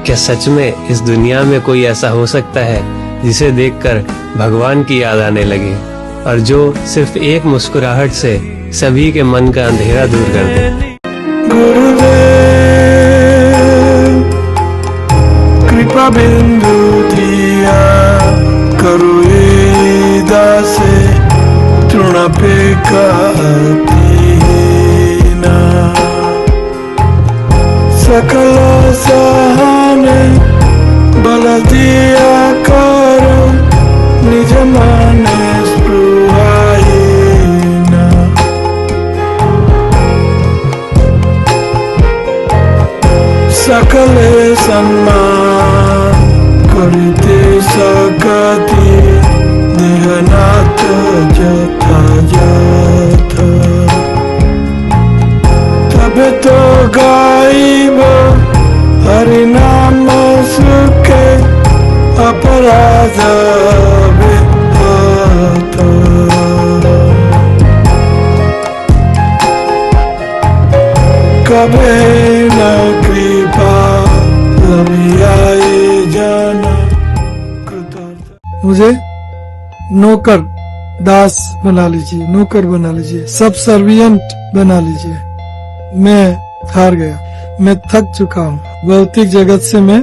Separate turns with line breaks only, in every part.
क्या सच में इस दुनिया में कोई ऐसा हो सकता है जिसे देखकर भगवान की याद आने लगे और जो सिर्फ एक मुस्कुराहट से सभी के मन का अंधेरा दूर कर दे।
गुरुदेव कृपा बिंदु दिया करो ये दासे तृणपेका सकल सहने बल दिया करो निज माने स्पृहाईना सकले सम्मान करते सकती देहनाथ जथा जथा तबे तो गाइब हरि नाम सुखे अपराध विघ्नात। कबे न कृपा लभियाए जन कृतार्थ। मुझे नौकर दास बना लीजिए, नौकर बना लीजिए, सब सर्वियंट बना लीजिए। मैं हार गया, मैं थक चुका हूँ, भौतिक जगत से मैं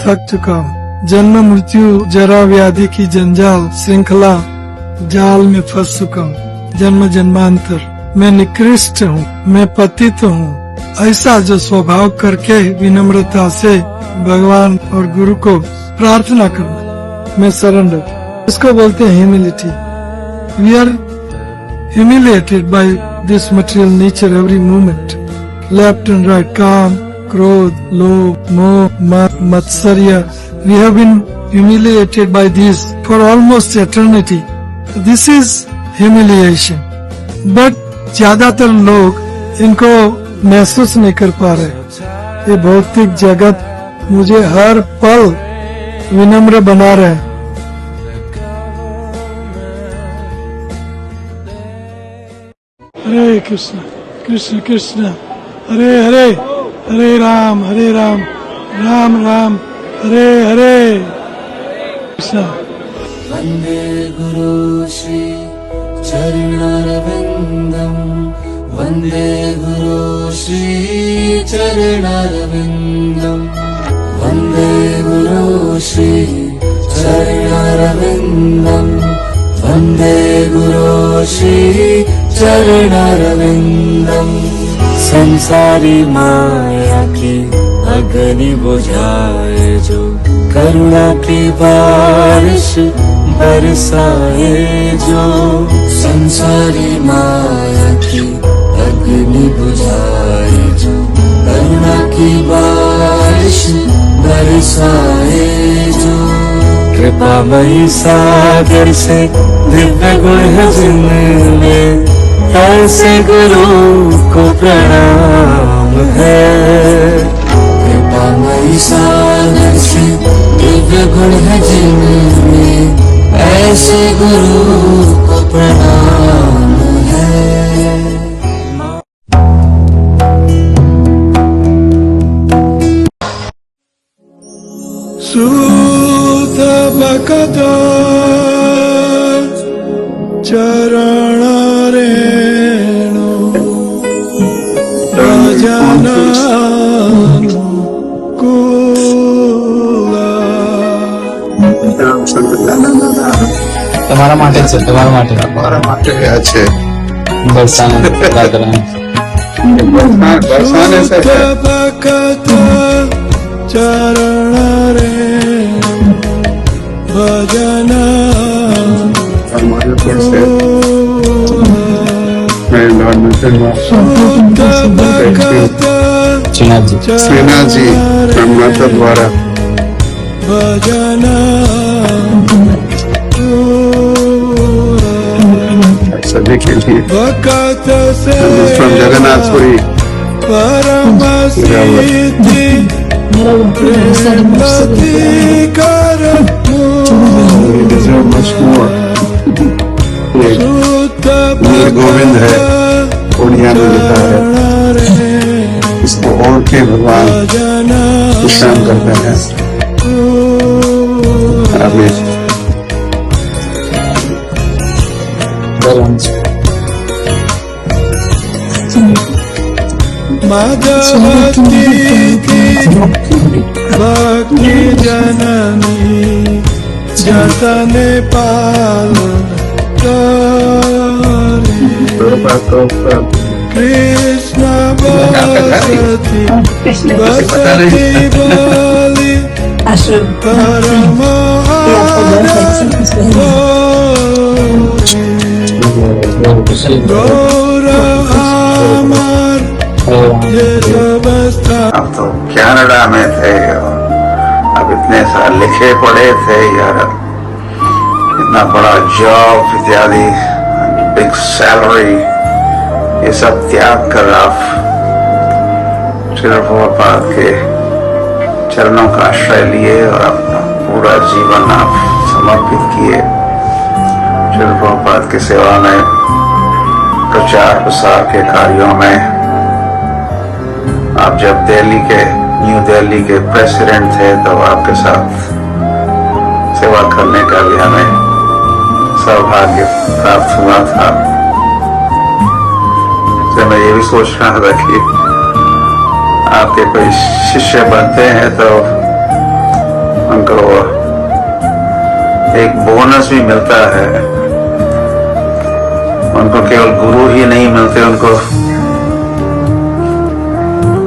थक चुका हूँ। जन्म मृत्यु जरा व्याधि की जंजाल श्रृंखला जाल में फंस चुका हूँ। जन्म जन्मांतर मैं निकृष्ट हूँ, मैं पतित हूँ। ऐसा जो स्वभाव करके विनम्रता से भगवान और गुरु को प्रार्थना करना, मैं सरेंडर, इसको बोलते हैं humility. We are humiliated by this material nature every moment, left and right, काम, क्रोध, लोभ, मोह, मद, मत्सर्य. We have been humiliated by this for almost eternity. This is humiliation. But ज्यादातर लोग इनको महसूस नहीं कर पा रहे। ये भौतिक जगत मुझे हर पल विनम्र बना रहे हैं। हरे कृष्ण कृष्ण कृष्ण हरे हरे, हरे राम राम राम हरे हरे कृष्ण।
वंदे गुरु श्री चरणारविंदम, वंदे गुरु श्री चरणारविंदम, वंदे गुरु श्री चरणारविंदम, वंदे गुरु श्री चरणारविंदम। संसारी माया की अग्नि बुझाए जो करुणा की बारिश बरसाए जो, संसारी माया की अग्नि बुझाए जो करुणा की बारिश बरसाए जो। कृपामयी सागर से दिव्य गुण है जिनमें, ऐसे गुरु को प्रणाम है। कृपामयी सागर से दिव्य गुण है जिनमें, ऐसे गुरु को प्रणाम है।
सूत भक्त चरण रेणु भजन
તમારા માટે છે, તમારા માટે,
અમારા માટે છે
બરસાને
બરસાને
ભक्त चरण रेणु भजन
सेना जी ब्रह्माता द्वारा
भजन
सभी के लिए
भक्त से
जगन्नाथपुरी
परम सिद्धि कर
गोविंद है, उड़िया में लिखा है। इसको और के भगवान कृष्ण प्रणाम करते हैं। अभी
मदती की भक्ति जननी जतन पालन करे कृष्ण बसती बसती बोली परम गौर अमर ये व्यवस्था।
अब तो कनाडा में थे और अब इतने साल लिखे पढ़े थे यार, इतना बड़ा जॉब इत्यादि, बिग सैलरी, ये सब त्याग कर आप श्री प्रभुपाद के चरणों का आश्रय लिए और अपना पूरा जीवन आप समर्पित किए श्री प्रभुपाद की सेवा में, प्रचार प्रसार के कार्यों में। आप जब न्यू दिल्ली के प्रेसिडेंट थे तो आपके साथ सेवा करने का भी हमें सौभाग्य प्राप्त हुआ था। तो मैं ये भी सोच रहा था कि आपके कोई शिष्य बनते हैं तो उनको एक बोनस भी मिलता है। उनको केवल गुरु ही नहीं मिलते, उनको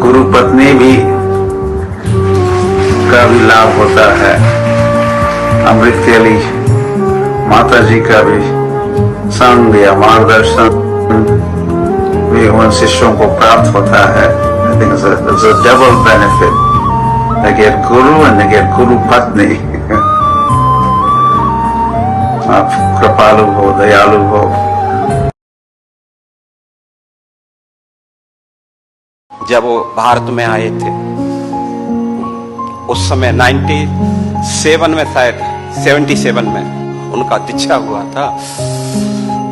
गुरु पत्नी भी का भी लाभ होता है। अमृत केली माता जी का भी संग या मार्गदर्शन भी उन शिष्यों को प्राप्त होता है। I think it's a double benefit, they get Guru and they get गुरु पत्नी। आप कृपालु हो, दयालु हो।
जब वो भारत में आए थे उस समय 97 में, शायद 77 में उनका दीक्षा हुआ था।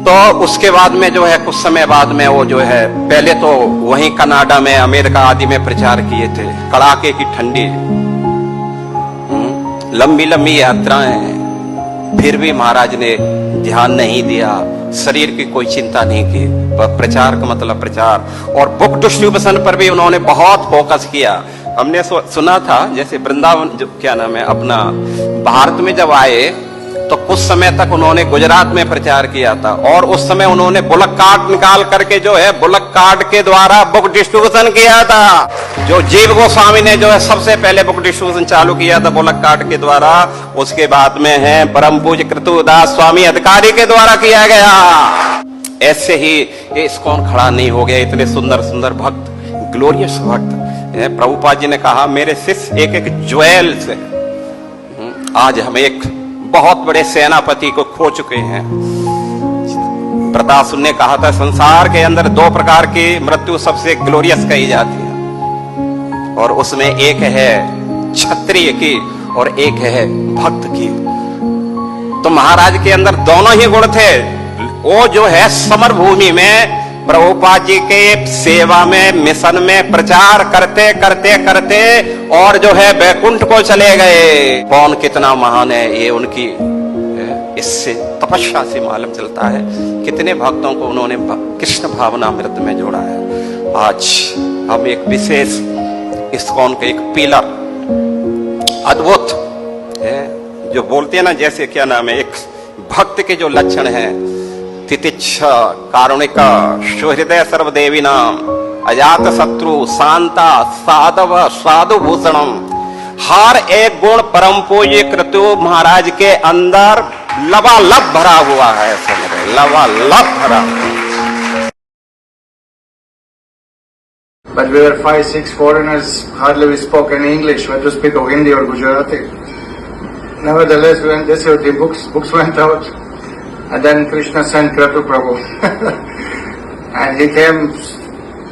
तो उसके बाद में जो है कुछ समय बाद में वो जो है पहले तो वहीं कनाडा में, अमेरिका आदि में प्रचार किए थे। कड़ाके की ठंडी लंबी लंबी यात्राएं, फिर भी महाराज ने ध्यान नहीं दिया, शरीर की कोई चिंता नहीं की, पर प्रचार का मतलब प्रचार। और बुक डिस्ट्रीब्यूशन पर भी उन्होंने बहुत फोकस किया। हमने सुना था जैसे वृंदावन जो क्या नाम है अपना भारत में जब आए तो कुछ समय तक उन्होंने गुजरात में प्रचार किया था, और उस समय उन्होंने बुलक कार्ड निकाल करके जो है बुलक कार्ड के द्वारा बुक डिस्ट्रीब्यूशन किया था। जो जीव गोस्वामी ने जो है सबसे पहले बुक डिस्ट्रीब्यूशन चालू किया था बुलक कार्ड के द्वारा। उसके बाद में है परम पूज्य कृतुदास स्वामी अधिकारी के द्वारा किया गया। ऐसे ही ये इस्कॉन खड़ा नहीं हो गया। इतने सुंदर सुंदर भक्त, ग्लोरियस भक्त। प्रभुपाद जी ने कहा मेरे शिष्य एक एक ज्वेल से आज हम एक बहुत बड़े सेनापति को खो चुके हैं। प्रताप ने कहा था संसार के अंदर दो प्रकार की मृत्यु सबसे ग्लोरियस कही जाती है, और उसमें एक है क्षत्रिय की और एक है भक्त की। तो महाराज के अंदर दोनों ही गुण थे। वो जो है समर भूमि में प्रभुपाद जी के सेवा में, मिशन में प्रचार करते करते करते और जो है बैकुंठ को चले गए। कौन कितना महान है ये उनकी इससे तपस्या से मालूम चलता है। कितने भक्तों को उन्होंने कृष्ण भावनामृत में जोड़ा है। आज हम एक विशेष इस्कॉन के एक पिलर अद्भुत है जो बोलते हैं ना, जैसे क्या नाम है एक भक्त के जो लक्षण है, तितिक्षा कारुणिका सुहृदय सर्वदेवी नाम अजात शत्रु शांता साधव साधु भूषणम। हर एक गुण परम पूज्य कृतु महाराज के अंदर लबालब भरा हुआ है। लबालब भरा।
But we were 5-6 foreigners, hardly we spoke any English, we had to speak of Hindi or Gujarati. Nevertheless, when the books went out, and then Krishna sent Kratu Prabhu. And he came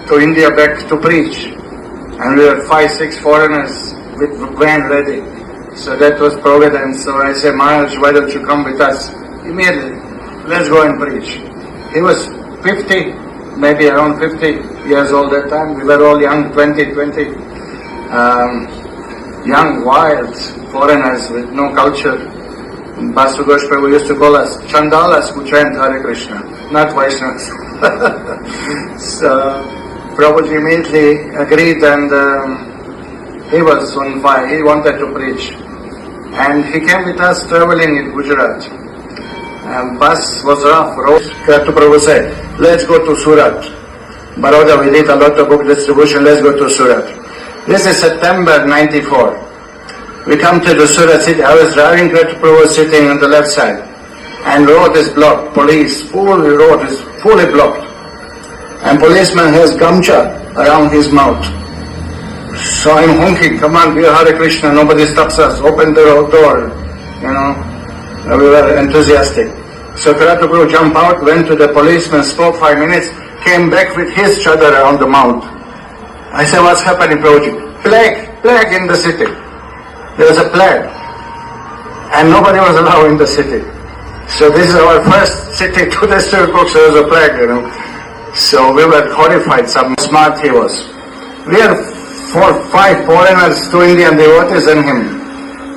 to India back to preach. And we were 5-6 foreigners with van ready. So that was providence. So I said, Maharaj, why don't you come with us? Immediately, let's go and preach. He was 50, maybe around 50 years old that time. We were all young, 20. young, wild foreigners with no culture. Basu Ghosh Prabhu used to call us Chandalas who chant Hare Krishna, not Vaishnavas. So Prabhuji immediately agreed, and he was on fire. He wanted to preach. And he came with us traveling in Gujarat. Bus was rough, road. Prabhu said, let's go to Surat. Baroda, we did a lot of book distribution, let's go to Surat. This is September 94. We come to the Surat city. I was driving, Prabhu sitting on the left side. And road is blocked. Police, road is fully blocked. And policeman has gamcha around his mouth. So I'm honking, come on, we are Hare Krishna, nobody stops us, open the door, you know. We were enthusiastic. So Karatu Prabhu jumped out, went to the policeman, spoke 5 minutes, came back with his chadar around the mouth. I said, what's happening, Prabhuji? Plague in the city. There was a plague. And nobody was allowed in the city. So this is our first city to distribute books, there was a plague, you know. So we were horrified, some smart he was. We are 4-5 foreigners, 2 Indian devotees and him.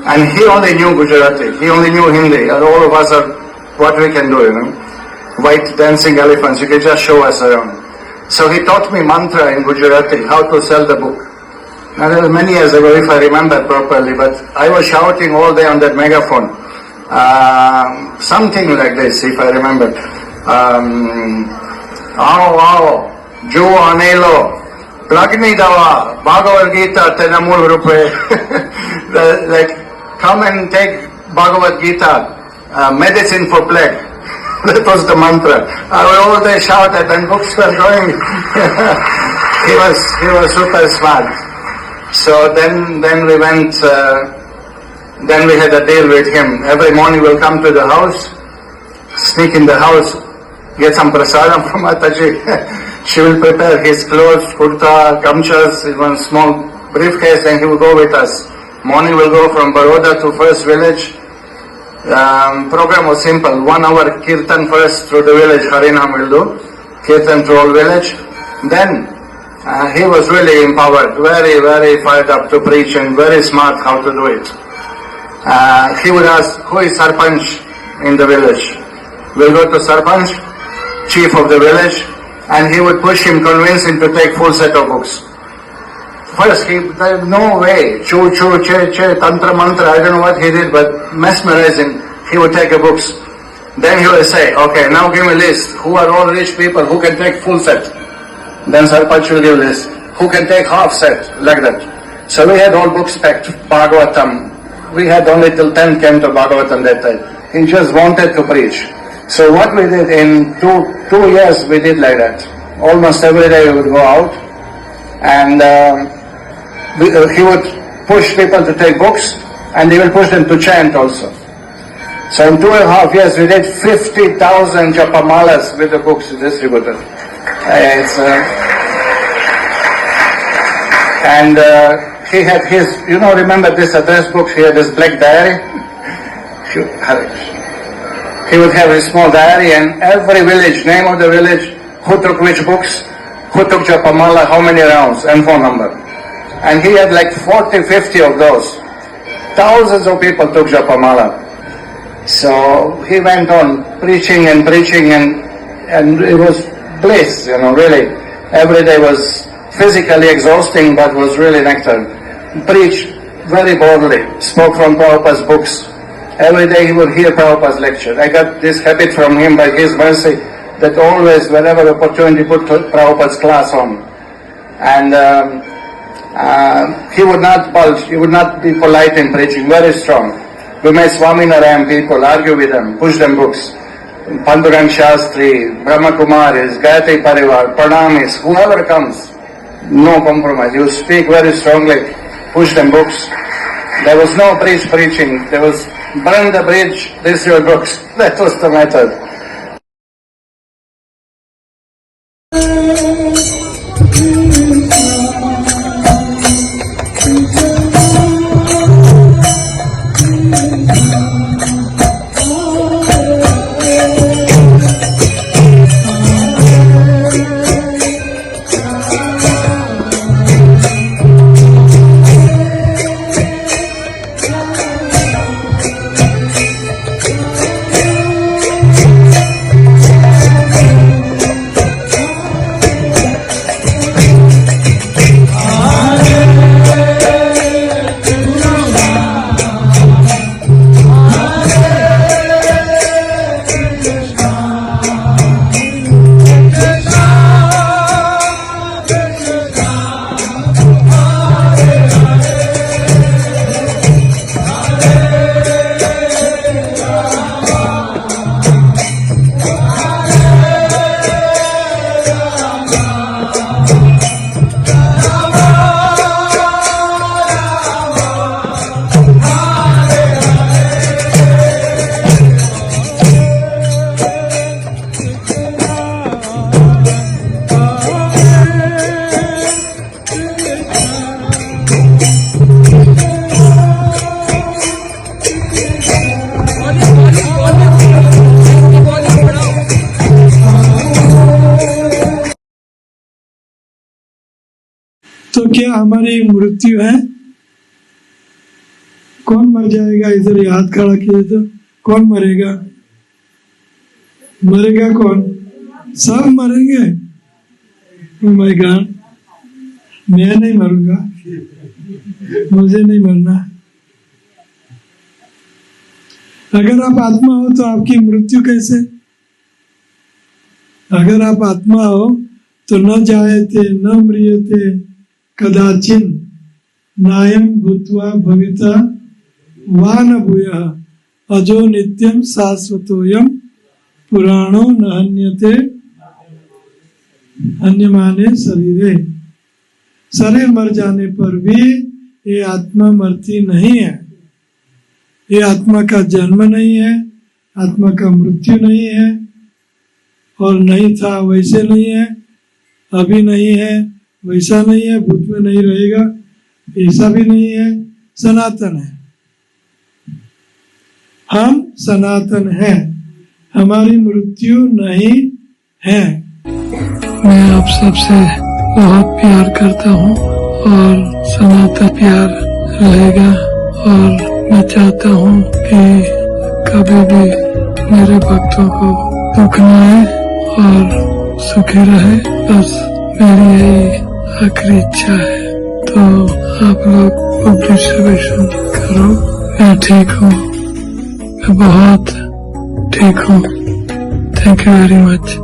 And he only knew Gujarati, he only knew Hindi, and all of us are what we can do, you know. White dancing elephants, you can just show us around. So he taught me mantra in Gujarati, how to sell the book. Now that was many years ago, if I remember properly, but I was shouting all day on that megaphone. Something like this, if I remember. Ao, Juo Anelo, Plagni Dawa, Bhagavad Gita, Tenamul Rupe. Like, come and take Bhagavad Gita, medicine for plague. That was the mantra. I would all day shout it and books were going. He was super smart. So then we went, then we had a deal with him. Every morning we'll come to the house, sneak in the house, get some prasadam from Mataji. She will prepare his clothes, kurta, gamchas in one small briefcase, and he will go with us. Morning we'll go from Baroda to first village. Program was simple. 1 hour kirtan first through the village, Harinam will do. Kirtan through all village. Then he was really empowered, very, very fired up to preach and very smart how to do it. He would ask, who is Sarpanch in the village? We'll go to Sarpanch, chief of the village, and he would push him, convince him to take full set of books. First, there no way, chu, che, tantra, mantra, I don't know what he did, but mesmerizing, he would take the books. Then he would say, okay, now give me a list, who are all rich people, who can take full set? Then Sarpanch will give list, who can take half set, like that. So we had all books packed, Bhagavatam. We had only till 10 came to Bhagavatam that time. He just wanted to preach. So what we did in two years, we did like that. Almost every day we would go out, and he would push people to take books, and he will push them to chant also. So in 2.5 years, we did 50,000 japamalas with the books distributed. He had his, remember this address book, he had this black diary. He would have his small diary, and every village, name of the village, who took which books, who took japamala, how many rounds, and phone number. And he had like 40, 50 of those. Thousands of people took japamala. So he went on preaching, and it was bliss, really. Every day was physically exhausting, but was really nectar. Preached very boldly, spoke from Prabhupada's books. Every day he would hear Prabhupada's lecture. I got this habit from him by his mercy that always, whenever opportunity, put Prabhupada's class on. And he would not budge, he would not be polite in preaching, very strong. We met Swaminarayan people, argue with them, push them books. Pandurang Shastri, Brahma Kumaris, Gayatri Parivar, Pranamis, whoever comes, no compromise. You speak very strongly, push them books. There was no preaching, there was burn the bridge, this your books. That was the method.
हमारी मृत्यु है। कौन मर जाएगा? इधर ही हाथ खड़ा किए तो कौन मरेगा? मरेगा कौन? सब मरेंगे। Oh my God, मैं नहीं मरूंगा, मुझे नहीं मरना। अगर आप आत्मा हो तो आपकी मृत्यु कैसे? अगर आप आत्मा हो तो न जायते न म्रियते कदाचिन नायम भूत्वा भविता वा न भूयः अजो नित्यम शाश्वतोयम पुराणो न हन्यते अन्यमाने शरीरे। शरीर मर जाने पर भी ये आत्मा मरती नहीं है। ये आत्मा का जन्म नहीं है, आत्मा का मृत्यु नहीं है, और नहीं था वैसे नहीं है, अभी नहीं है वैसा नहीं है, भूत में नहीं रहेगा ऐसा भी नहीं है, सनातन है। हम सनातन हैं, हमारी मृत्यु नहीं है। मैं आप सबसे बहुत प्यार करता हूँ और सनातन प्यार रहेगा, और मैं चाहता हूँ कि कभी भी मेरे भक्तों को दुख न आए और सुखी रहे, बस मेरी यही आखिरी इच्छा है। तो आप लोग डिस्ट्रीब्यूशन करो। मैं ठीक हूँ, मैं बहुत ठीक हूँ। Thank you very much.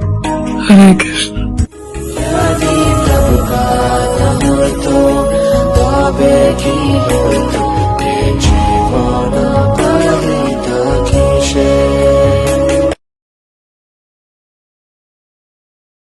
Hare Krishna.